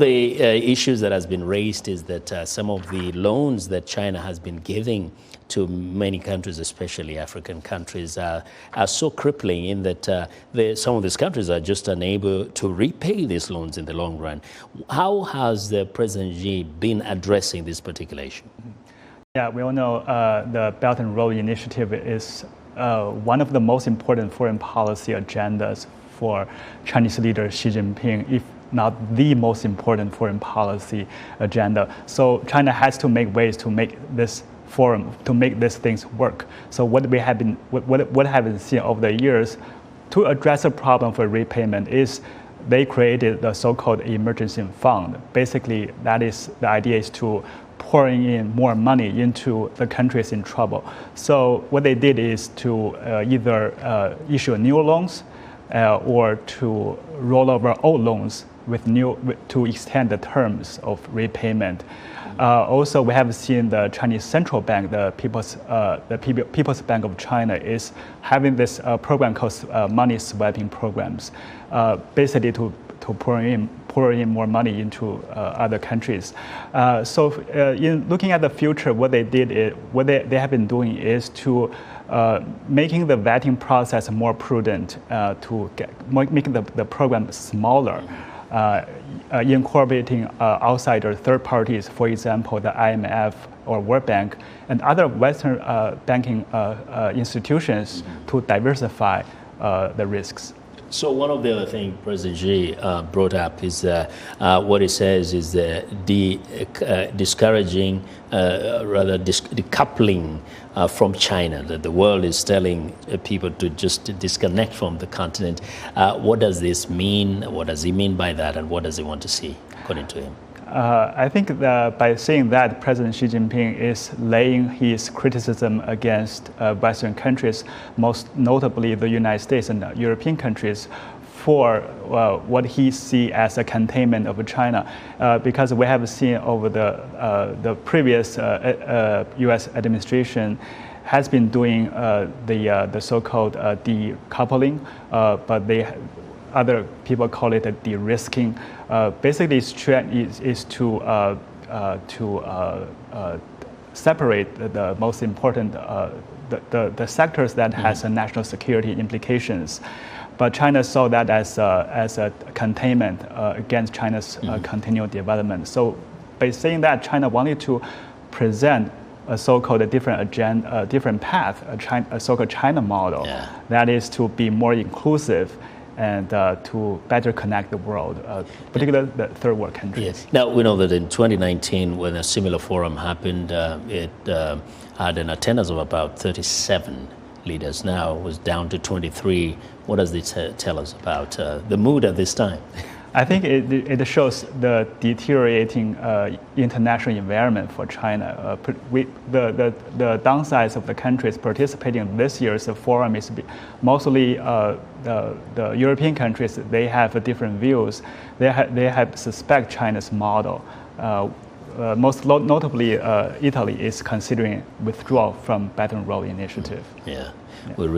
The issues that has been raised is that some of the loans that China has been giving to many countries, especially African countries, are so crippling in that some of these countries are just unable to repay these loans in the long run. How has President Xi been addressing this particular issue? Yeah, we all know the Belt and Road Initiative is one of the most important foreign policy agendas for Chinese leader Xi Jinping, if not the most important foreign policy agenda. So China has to make ways to make this forum, to make these things work. So what we have been, what have been seen over the years to address the problem for repayment is they created the so-called emergency fund. Basically, that is the idea is to pouring in more money into the countries in trouble. So what they did is to either issue new loans or to roll over old loans to extend the terms of repayment. Also, we have seen the Chinese Central Bank, the People's Bank of China, is having this program called money swapping programs, basically to pour in more money into other countries. So in looking at the future, what they have been doing is to making the vetting process more prudent, to making the program smaller, incorporating outsider third parties, for example, the IMF or World Bank and other Western banking institutions to diversify the risks. So one of the other things President Xi brought up is what he says is discouraging, rather decoupling from China, that the world is telling people to just disconnect from the continent. What does this mean? What does he mean by that? And what does he want to see, according to him? I think that by saying that, President Xi Jinping is laying his criticism against Western countries, most notably the United States and European countries, for what he sees as a containment of China, because we have seen over the previous U.S. administration has been doing the so-called decoupling, but other people call it a de-risking. Basically, is to separate the most important the sectors that has national security implications. But China saw that as a containment against China's continual development. So by saying that, China wanted to present a so-called different path, a so-called China model, that is to be more inclusive and to better connect the world, particularly the third world countries. Yes. Now, we know that in 2019, when a similar forum happened, it had an attendance of about 37 leaders. Now it was down to 23. What does this tell us about the mood at this time? I think it shows the deteriorating international environment for China. The downsides of the countries participating in this year's forum is mostly the European countries. They have different views. They have suspect China's model. Most notably, Italy is considering withdrawal from Belt and Road Initiative. Yeah.